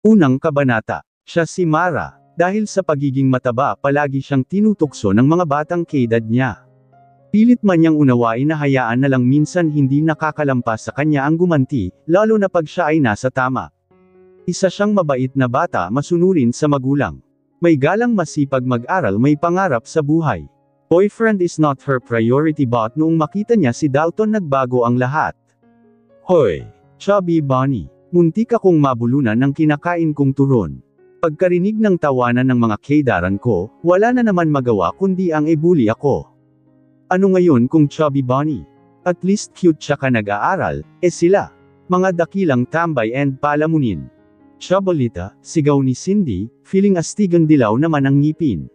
Unang kabanata. Siya si Mara. Dahil sa pagiging mataba palagi siyang tinutukso ng mga batang kaedad niya. Pilit man niyang unawain na hayaan na lang minsan hindi nakakalampas sa kanya ang gumanti, lalo na pag siya ay nasa tama. Isa siyang mabait na bata masunurin sa magulang. May galang masipag mag-aral may pangarap sa buhay. Boyfriend is not her priority but noong makita niya si Dalton nagbago ang lahat. Hoy! Chubby Bunny. Muntik akong mabulunan ng kinakain kong turon. Pagkarinig ng tawanan ng mga kaidaran ko, wala na naman magawa kundi ang ibuli ako. Ano ngayon kung Chubby Bunny? At least cute siya ka nag-aaral, sila. Mga dakilang tambay and palamunin. Chobolita, sigaw ni Cindy, feeling astigang dilaw naman ang ngipin.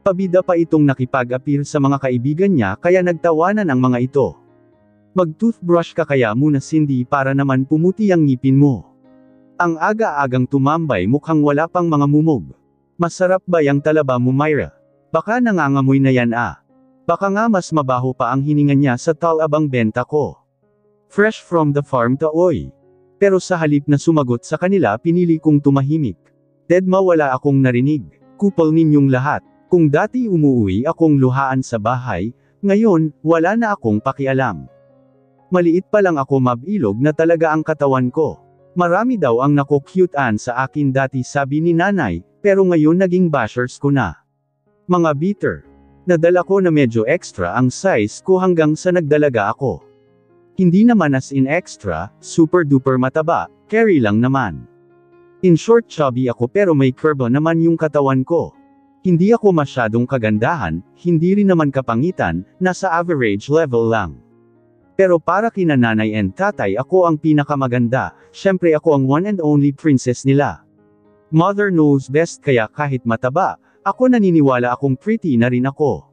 Pabida pa itong nakipag-appear sa mga kaibigan niya kaya nagtawanan ang mga ito. Mag-toothbrush ka kaya muna Cindy para naman pumuti ang ngipin mo. Ang aga-agang tumambay mukhang wala pang mga mumog. Masarap ba yang talaba mo Myra? Baka nangangamoy na yan ah. Baka nga mas mabaho pa ang hininga niya sa talabang benta ko. Fresh from the farm to oy. Pero sa halip na sumagot sa kanila pinili kong tumahimik. Dedma wala akong narinig. Kupal ninyong lahat. Kung dati umuwi akong luhaan sa bahay, ngayon, wala na akong pakialam. Maliit pa lang ako mabilog na talaga ang katawan ko. Marami daw ang naku-cutean sa akin dati sabi ni nanay, pero ngayon naging bashers ko na. Mga bitter. Nadala ko na medyo extra ang size ko hanggang sa nagdalaga ako. Hindi naman as in extra, super duper mataba, carry lang naman. In short chubby ako pero may curve naman yung katawan ko. Hindi ako masyadong kagandahan, hindi rin naman kapangitan, nasa average level lang. Pero para kina nanay and tatay ako ang pinakamaganda, syempre ako ang one and only princess nila. Mother knows best kaya kahit mataba, ako naniniwala akong pretty na rin ako.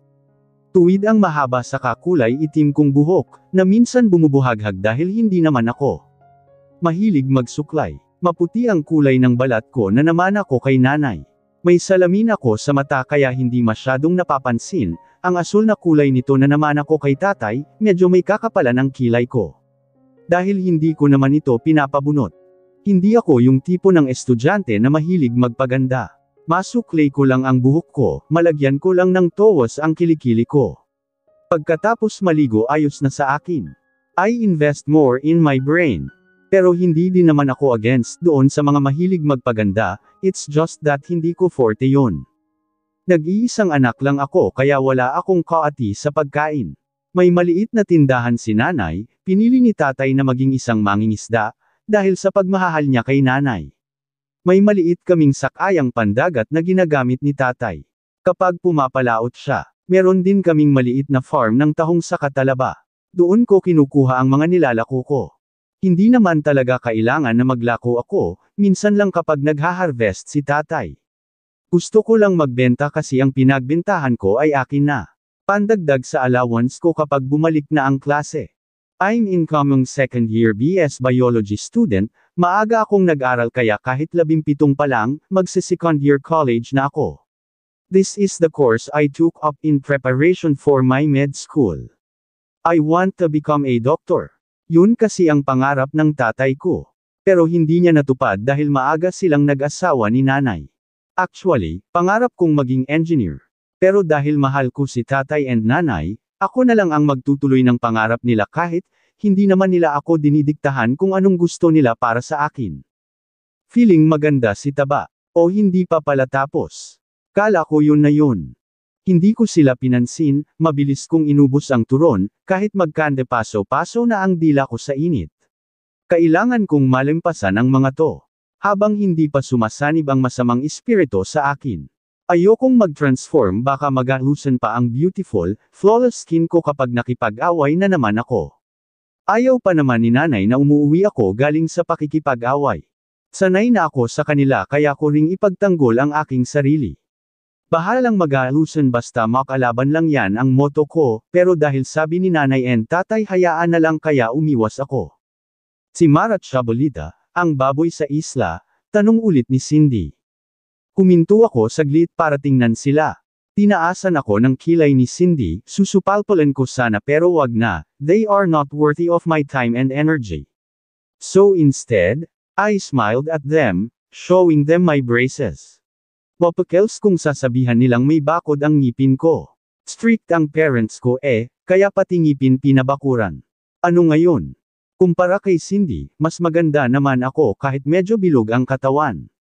Tuwid ang mahaba sa kakulay itim kong buhok, na minsan bumubuhaghag dahil hindi naman ako mahilig magsuklay. Maputi ang kulay ng balat ko na naman ako kay nanay. May salamin ako sa mata kaya hindi masyadong napapansin, ang asul na kulay nito na naman ako kay tatay, medyo may kakapalan ang kilay ko. Dahil hindi ko naman ito pinapabunot. Hindi ako yung tipo ng estudyante na mahilig magpaganda. Masuklay ko lang ang buhok ko, malagyan ko lang ng towels ang kilikili ko. Pagkatapos maligo ayos na sa akin. I invest more in my brain. Pero hindi din naman ako against doon sa mga mahilig magpaganda, it's just that hindi ko forte yon. Nag-iisang anak lang ako kaya wala akong kaati sa pagkain. May maliit na tindahan si nanay, pinili ni tatay na maging isang mangingisda, dahil sa pagmahal niya kay nanay. May maliit kaming sakayang pandagat na ginagamit ni tatay. Kapag pumapalaot siya, meron din kaming maliit na farm ng tahong sa Katalaba. Doon ko kinukuha ang mga nilalako ko. Hindi naman talaga kailangan na maglako ako, minsan lang kapag nagha-harvest si tatay. Gusto ko lang magbenta kasi ang pinagbentahan ko ay akin na. Pandagdag sa allowance ko kapag bumalik na ang klase. I'm incoming second year BS Biology student, maaga akong nag-aral kaya kahit 17 pa lang, magse-second year college na ako. This is the course I took up in preparation for my med school. I want to become a doctor. Yun kasi ang pangarap ng tatay ko. Pero hindi niya natupad dahil maaga silang nag-asawa ni nanay. Actually, pangarap kong maging engineer. Pero dahil mahal ko si tatay and nanay, ako na lang ang magtutuloy ng pangarap nila kahit, hindi naman nila ako dinidiktahan kung anong gusto nila para sa akin. Feeling maganda si Taba. O hindi pa pala tapos. Kala ko yun na yun. Hindi ko sila pinansin, mabilis kong inubos ang turon, kahit magkande paso-paso na ang dila ko sa init. Kailangan kong malimpasan ang mga to. Habang hindi pa sumasanib ang masamang espiritu sa akin. Ayokong mag-transform baka magalusan pa ang beautiful, flawless skin ko kapag nakipag-away na naman ako. Ayaw pa naman ni nanay na umuwi ako galing sa pakikipag-away. Sanay na ako sa kanila kaya ko ring ipagtanggol ang aking sarili. Bahalang magalusan basta makalaban lang yan ang motto ko, pero dahil sabi ni nanay and tatay hayaan na lang kaya umiwas ako. Si Mara Chobolita, ang baboy sa isla, tanong ulit ni Cindy. Huminto ako saglit para tingnan sila. Tinaasan ako ng kilay ni Cindy, susupalpalan ko sana pero wag na, they are not worthy of my time and energy. So instead, I smiled at them, showing them my braces. Wapakels kung sasabihan nilang may bakod ang ngipin ko. Strict ang parents ko kaya pati ngipin pinabakuran. Ano ngayon? Kumpara kay Cindy, mas maganda naman ako kahit medyo bilog ang katawan.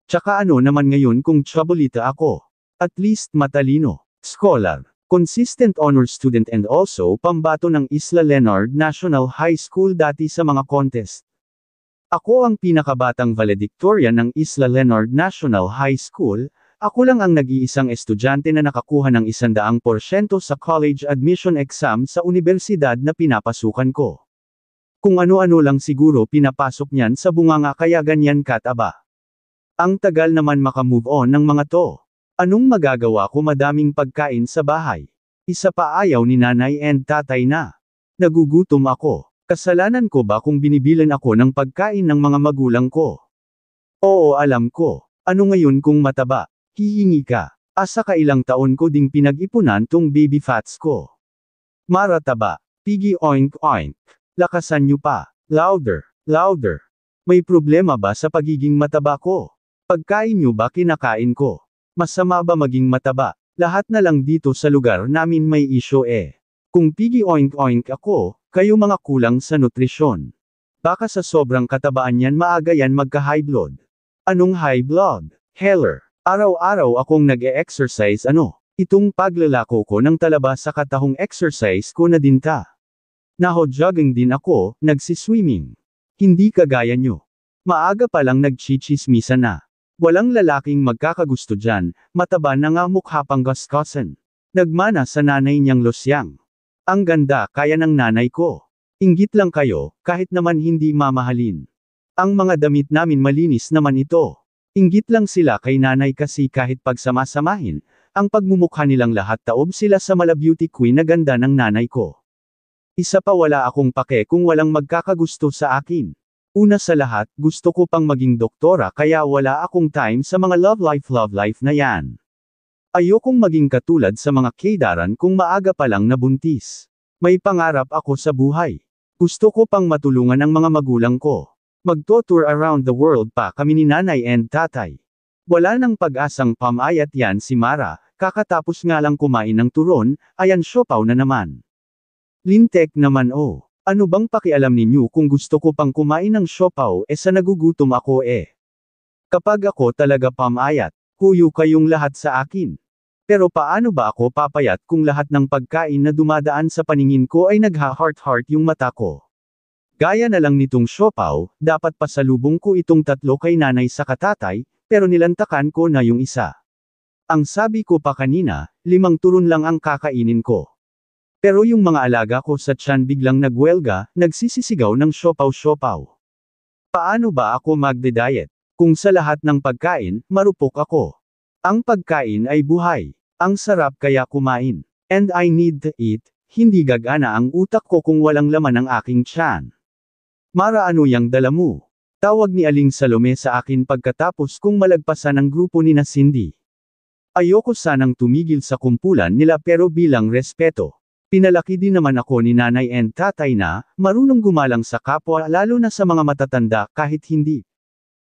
Tsaka ano naman ngayon kung chobolita ako? At least matalino. Scholar. Consistent honor student and also pambato ng Isla Leonard National High School dati sa mga contest. Ako ang pinakabatang valedictorian ng Isla Leonard National High School, ako lang ang nag-iisang estudyante na nakakuha ng 100% sa college admission exam sa universidad na pinapasukan ko. Kung ano-ano lang siguro pinapasok niyan sa bunganga kaya ganyan kataba. Ang tagal naman makamove on ng mga to. Anong magagawa ko, madaming pagkain sa bahay. Isa pa ayaw ni nanay and tatay na. Nagugutom ako. Kasalanan ko ba kung binibilan ako ng pagkain ng mga magulang ko? Oo, alam ko. Ano ngayon kung mataba? Hihingi ka. Asa ka ilang taon ko ding pinag-ipunan tong baby fats ko. Mara taba. Piggy oink oink. Lakasan nyo pa. Louder. Louder. May problema ba sa pagiging mataba ko? Pagkain nyo ba kinakain ko? Masama ba maging mataba? Lahat na lang dito sa lugar namin may issue Kung piggy oink oink ako, kayo mga kulang sa nutrisyon. Baka sa sobrang katabaan yan maaga yan magka-high blood. Anong high blood? Heller. Araw-araw akong nag-e-exercise itong paglalako ko ng talaba sa katahong exercise ko na din ta. Naho-jogging din ako, nagsiswimming. Hindi kagaya nyo. Maaga pa lang nagchichismisa na. Walang lalaking magkakagusto dyan, mataba na nga mukha pang gaskasan. Nagmana sa nanay niyang losyang. Ang ganda kaya ng nanay ko. Inggit lang kayo, kahit naman hindi mamahalin. Ang mga damit namin malinis naman ito. Inggit lang sila kay nanay kasi kahit pagsamasamahin, ang pagmumukha nilang lahat taob sila sa mala beauty queen na ganda ng nanay ko. Isa pa, wala akong pake kung walang magkakagusto sa akin. Una sa lahat, gusto ko pang maging doktora kaya wala akong time sa mga love life na yan. Ayokong maging katulad sa mga keidaran kung maaga pa lang nabuntis. May pangarap ako sa buhay. Gusto ko pang matulungan ang mga magulang ko. Magto-tour around the world pa kami ni nanay and tatay. Wala nang pag-asang pamayat yan si Mara, kakatapos nga lang kumain ng turon, ayan siopaw na naman. Lintek naman Ano bang pakialam ninyo kung gusto ko pang kumain ng siopaw sa nagugutom ako Kapag ako talaga pamayat, kuyo kayong lahat sa akin. Pero paano ba ako papayat kung lahat ng pagkain na dumadaan sa paningin ko ay nagha-heart-heart yung mata ko? Gaya na lang nitong siopaw, dapat pasalubong ko itong 3 kay nanay sa katatay, pero nilantakan ko na yung isa. Ang sabi ko pa kanina, 5 turon lang ang kakainin ko. Pero yung mga alaga ko sa tiyan biglang nagwelga, nagsisisigaw ng siopaw-siopaw. Paano ba ako magde-diet? Kung sa lahat ng pagkain, marupok ako. Ang pagkain ay buhay. Ang sarap kaya kumain. And I need to eat, hindi gagana ang utak ko kung walang laman ang aking tiyan. Mara, ano yang dala mo? Tawag ni Aling Salome sa akin pagkatapos kong malagpasan ang grupo ni na Cindy. Ayoko sanang tumigil sa kumpulan nila pero bilang respeto. Pinalaki din naman ako ni nanay and tatay na, marunong gumalang sa kapwa lalo na sa mga matatanda kahit hindi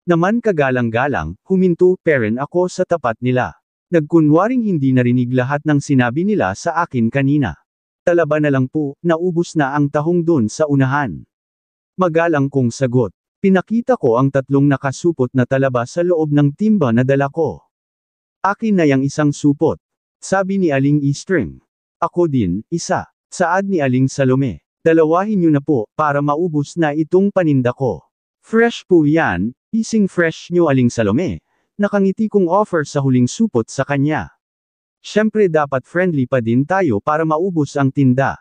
naman kagalang-galang, huminto pa rin ako sa tapat nila. Nagkunwaring hindi narinig lahat ng sinabi nila sa akin kanina. Talaba na lang po, naubos na ang tahong dun sa unahan. Magalang kong sagot. Pinakita ko ang 3 nakasupot na talaba sa loob ng timba na dala ko. Akin na yang isang supot. Sabi ni Aling Eastring. Ako din, isa. Saad ni Aling Salome. Dalawahin nyo na po, para maubos na itong paninda ko. Fresh po yan, ising fresh nyo Aling Salome. Nakangiti kong offer sa huling supot sa kanya. Syempre dapat friendly pa din tayo para maubos ang tinda.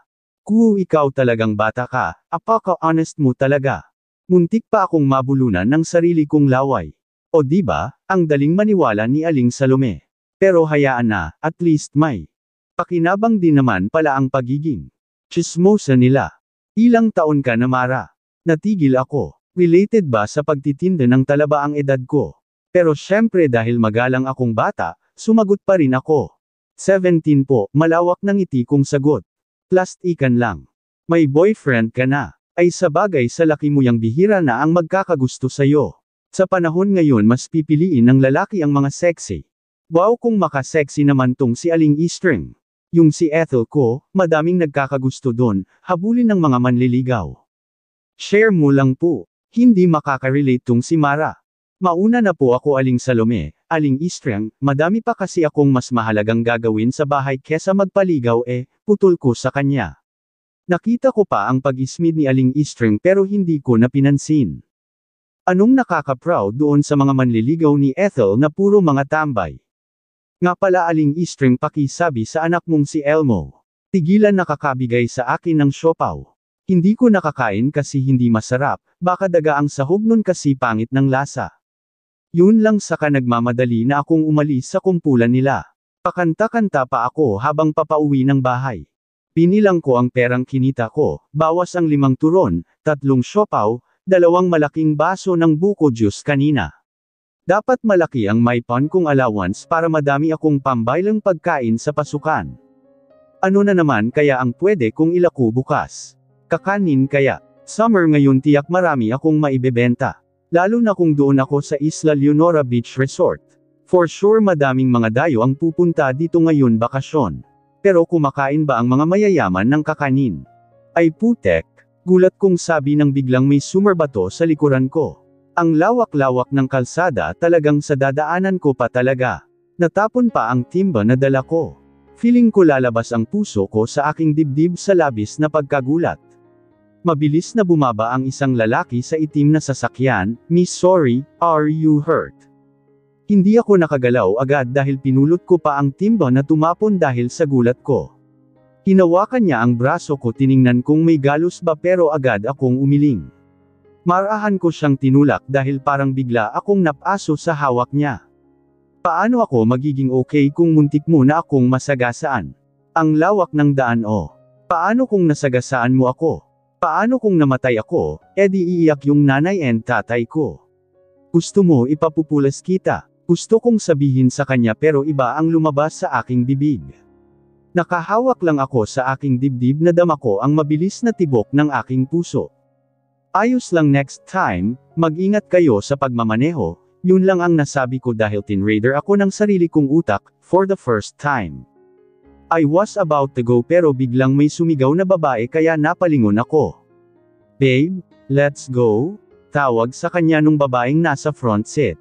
Ikaw talagang bata ka, apaka-honest mo talaga. Muntik pa akong mabulunan ng sarili kong laway. O diba, ang daling maniwala ni Aling Salome. Pero hayaan na, at least may pakinabang din naman pala ang pagiging chismosa nila. Ilang taon ka na, Mara? Natigil ako. Related ba sa pagtitinda ng talaba ang edad ko? Pero syempre dahil magalang akong bata, sumagot pa rin ako. 17 po, malawak ng ngiti kong sagot. Plastikan lang. May boyfriend ka na. Ay sabagay sa laki mo yang bihira na ang magkakagusto sa'yo. Sa panahon ngayon mas pipiliin ng lalaki ang mga sexy. Wow, kung maka-sexy naman tong si Aling Eastring. Yung si Ethel ko, madaming nagkakagusto doon, habulin ng mga manliligaw. Share mo lang po. Hindi makaka-relate tong si Mara. Mauna na po ako Aling Salome, Aling Eastring, madami pa kasi akong mas mahalagang gagawin sa bahay kesa magpaligaw putol ko sa kanya. Nakita ko pa ang pag-ismid ni Aling Eastring pero hindi ko na pinansin. Anong nakaka-proud doon sa mga manliligaw ni Ethel na puro mga tambay? Nga pala Aling Eastring, pakisabi sa anak mong si Elmo. Tigilan nakakabigay sa akin ng siopaw. Hindi ko nakakain kasi hindi masarap, baka daga ang sahog nun kasi pangit ng lasa. Yun lang saka nagmamadali na akong umalis sa kumpulan nila. Pakanta-kanta pa ako habang papauwi ng bahay. Pinilang ko ang perang kinita ko, bawas ang 5 turon, 3 siopaw, 2 malaking baso ng buko juice kanina. Dapat malaki ang maipon kong allowance para madami akong pambaylang pagkain sa pasukan. Ano na naman kaya ang pwede kong ilako bukas? Kakanin kaya? Summer ngayon tiyak marami akong maibebenta. Lalo na kung doon ako sa Isla Leonora Beach Resort. For sure madaming mga dayo ang pupunta dito ngayon bakasyon. Pero kumakain ba ang mga mayayaman ng kakanin? Ay putek! Gulat kong sabi nang biglang may sumerbato sa likuran ko. Ang lawak-lawak ng kalsada talagang sa dadaanan ko pa talaga. Natapon pa ang timba na dala ko. Feeling ko lalabas ang puso ko sa aking dibdib sa labis na pagkagulat. Mabilis na bumaba ang isang lalaki sa itim na sasakyan, "Miss sorry, are you hurt?" Hindi ako nakagalaw agad dahil pinulot ko pa ang timba na tumapon dahil sa gulat ko. Hinawakan niya ang braso ko, tiningnan kung may galos ba pero agad akong umiling. Marahan ko siyang tinulak dahil parang bigla akong napaso sa hawak niya. Paano ako magiging okay kung muntik mo na akong masagasaan? Ang lawak ng daan Paano kung nasagasaan mo ako? Paano kung namatay ako, edi iiyak yung nanay and tatay ko? Gusto mo ipapupulas kita? Gusto kong sabihin sa kanya pero iba ang lumabas sa aking bibig. Nakahawak lang ako sa aking dibdib na dama ko ang mabilis na tibok ng aking puso. Ayos lang, next time, mag-ingat kayo sa pagmamaneho, yun lang ang nasabi ko dahil tinrader ako ng sarili kong utak, for the first time. I was about to go pero biglang may sumigaw na babae kaya napalingon ako. Babe, let's go? Tawag sa kanya nung babaeng nasa front seat.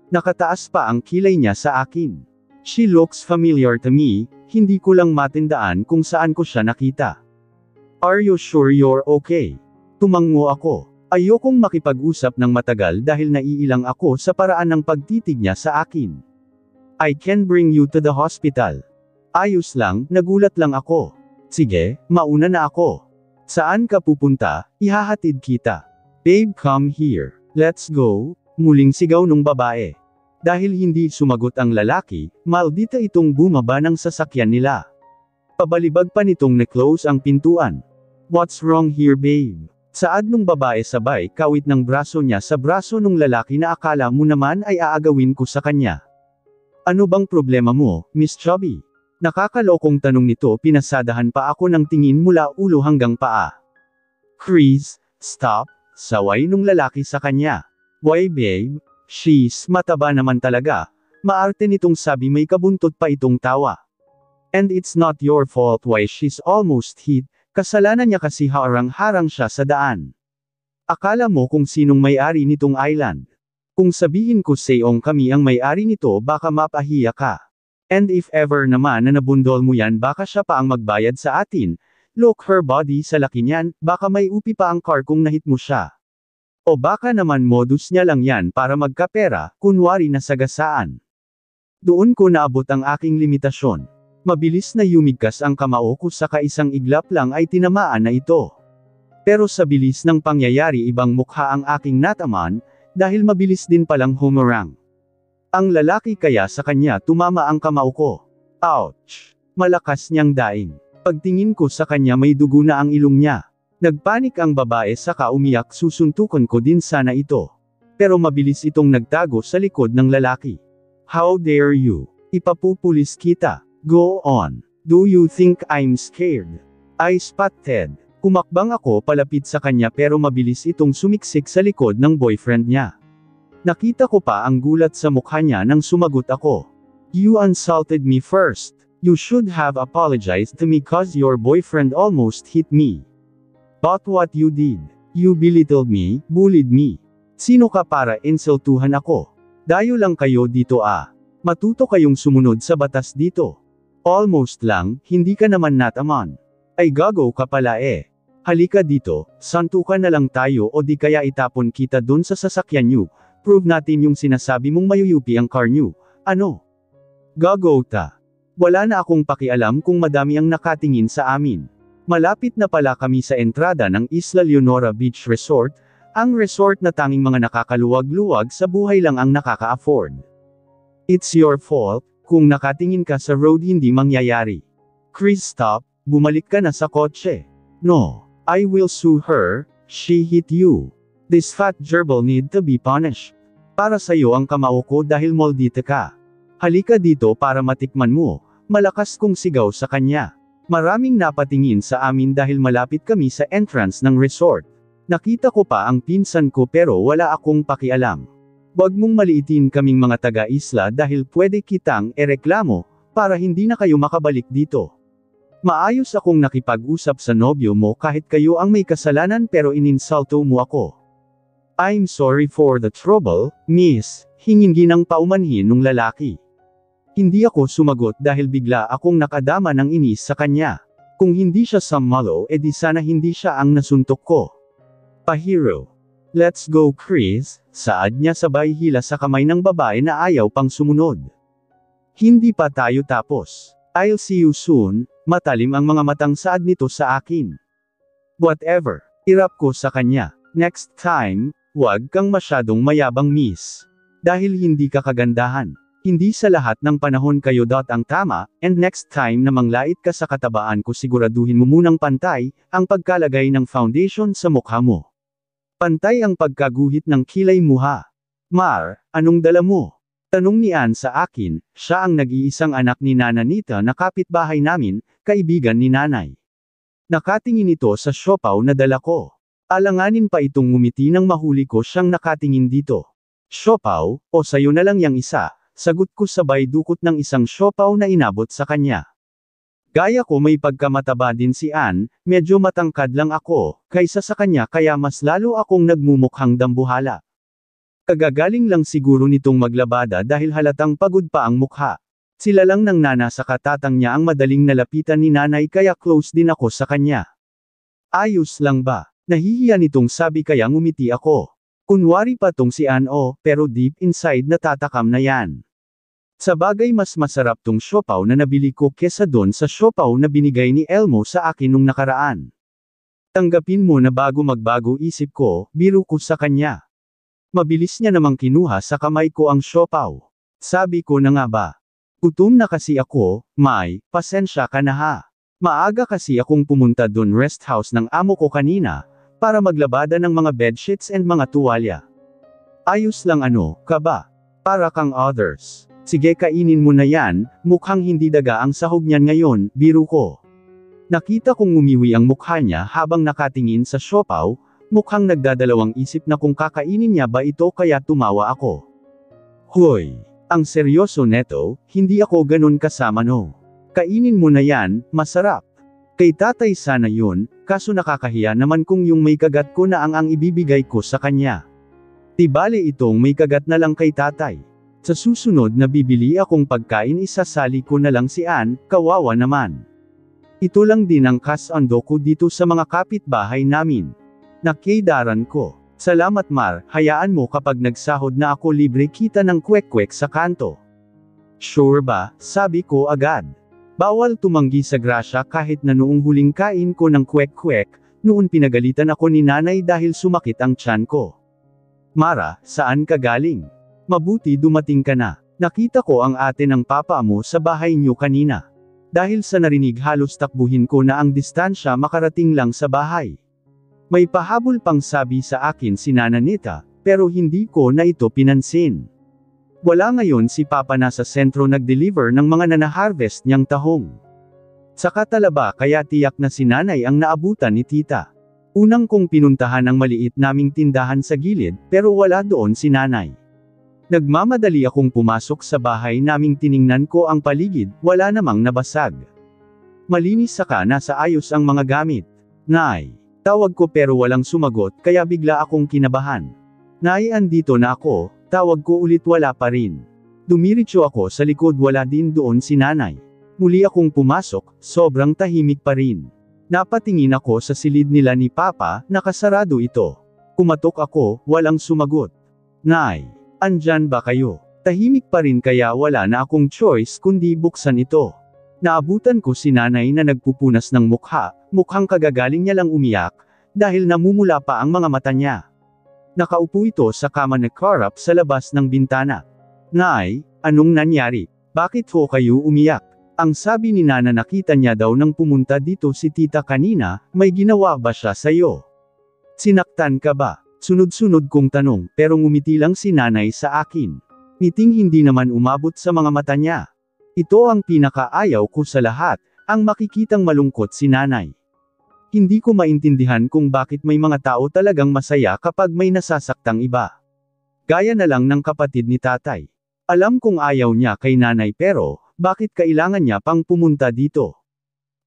Nakataas pa ang kilay niya sa akin. She looks familiar to me, hindi ko lang matindaan kung saan ko siya nakita. Are you sure you're okay? Tumango ako. Ayokong makipag-usap ng matagal dahil naiilang ako sa paraan ng pagtitig niya sa akin. I can bring you to the hospital. Ayos lang, nagulat lang ako. Sige, mauna na ako. Saan ka pupunta? Ihahatid kita. Babe, come here. Let's go. Muling sigaw nung babae. Dahil hindi sumagot ang lalaki, maldita itong bumaba ng sasakyan nila. Pabalibag pa nitong na-close ang pintuan. What's wrong here, babe? Saad nung babae sabay kawit ng braso niya sa braso nung lalaki na akala mo naman ay aagawin ko sa kanya. Ano bang problema mo, Miss Chubby? Nakakalokong tanong nito, pinasadahan pa ako ng tingin mula ulo hanggang paa. Chris, stop, saway nung lalaki sa kanya. Why babe? She's mataba naman talaga. Maarte nitong sabi, may kabuntot pa itong tawa. And it's not your fault why she's almost hit, kasalanan niya kasi harang-harang siya sa daan. Akala mo kung sinong may-ari nitong island. Kung sabihin ko sayong kami ang may-ari nito baka mapahiya ka. And if ever naman na nabundol mo yan baka siya pa ang magbayad sa atin. Look her body sa laki niyan, baka may upi pa ang car kung nahit mo siya. O baka naman modus niya lang yan para magkapera, kunwari na sagasaan. Doon ko naabot ang aking limitasyon. Mabilis na yumigkas ang kamao ko saka isang iglap lang ay tinamaan na ito. Pero sa bilis ng pangyayari ibang mukha ang aking nataman, dahil mabilis din palang humarang. Ang lalaki kaya sa kanya tumama ang kamao ko. Ouch! Malakas niyang daing. Pagtingin ko sa kanya may dugo na ang ilong niya. Nagpanik ang babae saka umiyak, susuntukan ko din sana ito. Pero mabilis itong nagtago sa likod ng lalaki. How dare you? Ipapupulis kita. Go on. Do you think I'm scared? I spotted. Kumakbang ako palapit sa kanya pero mabilis itong sumiksik sa likod ng boyfriend niya. Nakita ko pa ang gulat sa mukha niya nang sumagot ako. You insulted me first. You should have apologized to me cause your boyfriend almost hit me. But what you did? You belittled me, bullied me. Sino ka para insultuhan ako? Dayo lang kayo dito ah. Matuto kayong sumunod sa batas dito. Almost lang, hindi ka naman nataman. Ay gago ka pala eh. Halika dito, santukan na lang tayo o di kaya itapon kita dun sa sasakyan nyo. Prove natin yung sinasabi mong mayuyupi ang car nyo. Ano? Gago ta. Wala na akong pakialam kung madami ang nakatingin sa amin. Malapit na pala kami sa entrada ng Isla Leonora Beach Resort, ang resort na tanging mga nakakaluwag-luwag sa buhay lang ang nakaka-afford. It's your fault, kung nakatingin ka sa road hindi mangyayari. Chris stop, bumalik ka na sa kotse. No, I will sue her, she hit you. This fat gerbil need to be punished. Para sa'yo ang kamao ko dahil moldita ka. Halika dito para matikman mo, malakas kong sigaw sa kanya. Maraming napatingin sa amin dahil malapit kami sa entrance ng resort. Nakita ko pa ang pinsan ko pero wala akong pakialam. Huwag mong maliitin kaming mga taga-isla dahil pwede kitang ereklamo, para hindi na kayo makabalik dito. Maayos akong nakipag-usap sa nobyo mo kahit kayo ang may kasalanan pero ininsulto mo ako. I'm sorry for the trouble, miss, hingingi ng paumanhin nung lalaki. Hindi ako sumagot dahil bigla akong nakadama ng inis sa kanya. Kung hindi siya sumalo edi sana hindi siya ang nasuntok ko. Pahiro. Let's go Chris, saad niya sabay hila sa kamay ng babae na ayaw pang sumunod. Hindi pa tayo tapos. I'll see you soon, matalim ang mga matang saad nito sa akin. Whatever, irap ko sa kanya. Next time, wag kang masyadong mayabang miss. Dahil hindi ka kagandahan. Hindi sa lahat ng panahon kayo ang tama, and next time na manglait ka sa katabaan ko siguraduhin mo munang pantay, ang pagkalagay ng foundation sa mukha mo. Pantay ang pagkaguhit ng kilay muha. Mar, anong dala mo? Tanong ni Ann sa akin, siya ang nag-iisang anak ni Nana Nita na kapitbahay namin, kaibigan ni nanay. Nakatingin ito sa siopaw na dala ko. Alanganin pa itong ngumiti nang mahuli ko siyang nakatingin dito. Siopaw, o sayo na lang yang isa. Sagot ko sabay dukot ng isang siopaw na inabot sa kanya. Gaya ko may pagkamataba din si Ann, medyo matangkad lang ako, kaysa sa kanya kaya mas lalo akong nagmumukhang dambuhala. Kagagaling lang siguro nitong maglabada dahil halatang pagod pa ang mukha. Sila lang nang nana sa katatang niya ang madaling nalapitan ni nanay kaya close din ako sa kanya. Ayos lang ba? Nahihiya nitong sabi kaya ngumiti ako. Kunwari pa tong si Ann pero deep inside natatakam na yan. Sa bagay mas masarap tong siopaw na nabili ko kesa doon sa siopaw na binigay ni Elmo sa akin nung nakaraan. Tanggapin mo na bago magbago isip ko, biro ko sa kanya. Mabilis niya namang kinuha sa kamay ko ang siopaw. Sabi ko na nga ba. Gutom na kasi ako, May, pasensya ka na ha. Maaga kasi akong pumunta doon rest house ng amo ko kanina, para maglabada ng mga bedsheets and mga tuwalya. Ayos lang ka ba? Para kang others. Sige kainin mo na yan, mukhang hindi daga ang sahog niyan ngayon, biro ko. Nakita kong umiwi ang mukha niya habang nakatingin sa siopaw, mukhang nagdadalawang isip na kung kakainin niya ba ito kaya tumawa ako. Hoy, ang seryoso neto, hindi ako ganun kasama no. Kainin mo na yan, masarap. Kay tatay sana yun, kaso nakakahiya naman kung yung may kagat ko na ang ibibigay ko sa kanya. Tibale itong may kagat na lang kay tatay. Sa susunod na bibili akong pagkain isasali ko na lang si Ann, kawawa naman. Ito lang din ang kasando ko dito sa mga kapitbahay namin. Nakaidaran ko. Salamat Mar, hayaan mo kapag nagsahod na ako libre kita ng kwek-kwek sa kanto. Sure ba, sabi ko agad. Bawal tumanggi sa grasya kahit na noong huling kain ko ng kwek-kwek, noon pinagalitan ako ni nanay dahil sumakit ang tiyan ko. Mara, saan ka galing? Mabuti dumating ka na. Nakita ko ang ate ng papa mo sa bahay niyo kanina. Dahil sa narinig halos takbuhin ko na ang distansya makarating lang sa bahay. May pahabol pang sabi sa akin si Nana Nita, pero hindi ko na ito pinansin. Wala ngayon si Papa na sa sentro nag-deliver ng mga nanaharvest niyang tahong. Sa katalaba kaya tiyak na si nanay ang naabutan ni tita. Unang kong pinuntahan ang maliit naming tindahan sa gilid, pero wala doon si nanay. Nagmamadali akong pumasok sa bahay naming tiningnan ko ang paligid, wala namang nabasag. Malinis saka nasa ayos ang mga gamit. Nay, tawag ko pero walang sumagot kaya bigla akong kinabahan. Nay, andito na ako, tawag ko ulit wala pa rin. Dumiretso ako sa likod, wala din doon si nanay. Muli akong pumasok, sobrang tahimik pa rin. Napatingin ako sa silid nila ni Papa, nakasarado ito. Kumatok ako, walang sumagot. Nay, andyan ba kayo? Tahimik pa rin kaya wala na akong choice kundi buksan ito. Naabutan ko si nanay na nagpupunas ng mukha, mukhang kagagaling niya lang umiyak, dahil namumula pa ang mga mata niya. Nakaupo ito sa kama nagkarap sa labas ng bintana. Nay, anong nangyari? Bakit ho kayo umiyak? Ang sabi ni Nana nakita niya daw nang pumunta dito si tita kanina, may ginawa ba siya sa'yo? Sinaktan ka ba? Sunod-sunod kong tanong, pero ngumiti lang si nanay sa akin. Ngiting hindi naman umabot sa mga mata niya. Ito ang pinakaayaw ko sa lahat, ang makikitang malungkot si nanay. Hindi ko maintindihan kung bakit may mga tao talagang masaya kapag may nasasaktang iba. Gaya na lang ng kapatid ni tatay. Alam kong ayaw niya kay nanay pero, bakit kailangan niya pang pumunta dito?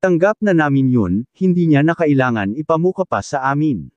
Tanggap na namin yun, hindi niya na kailangan ipamuka pa sa amin.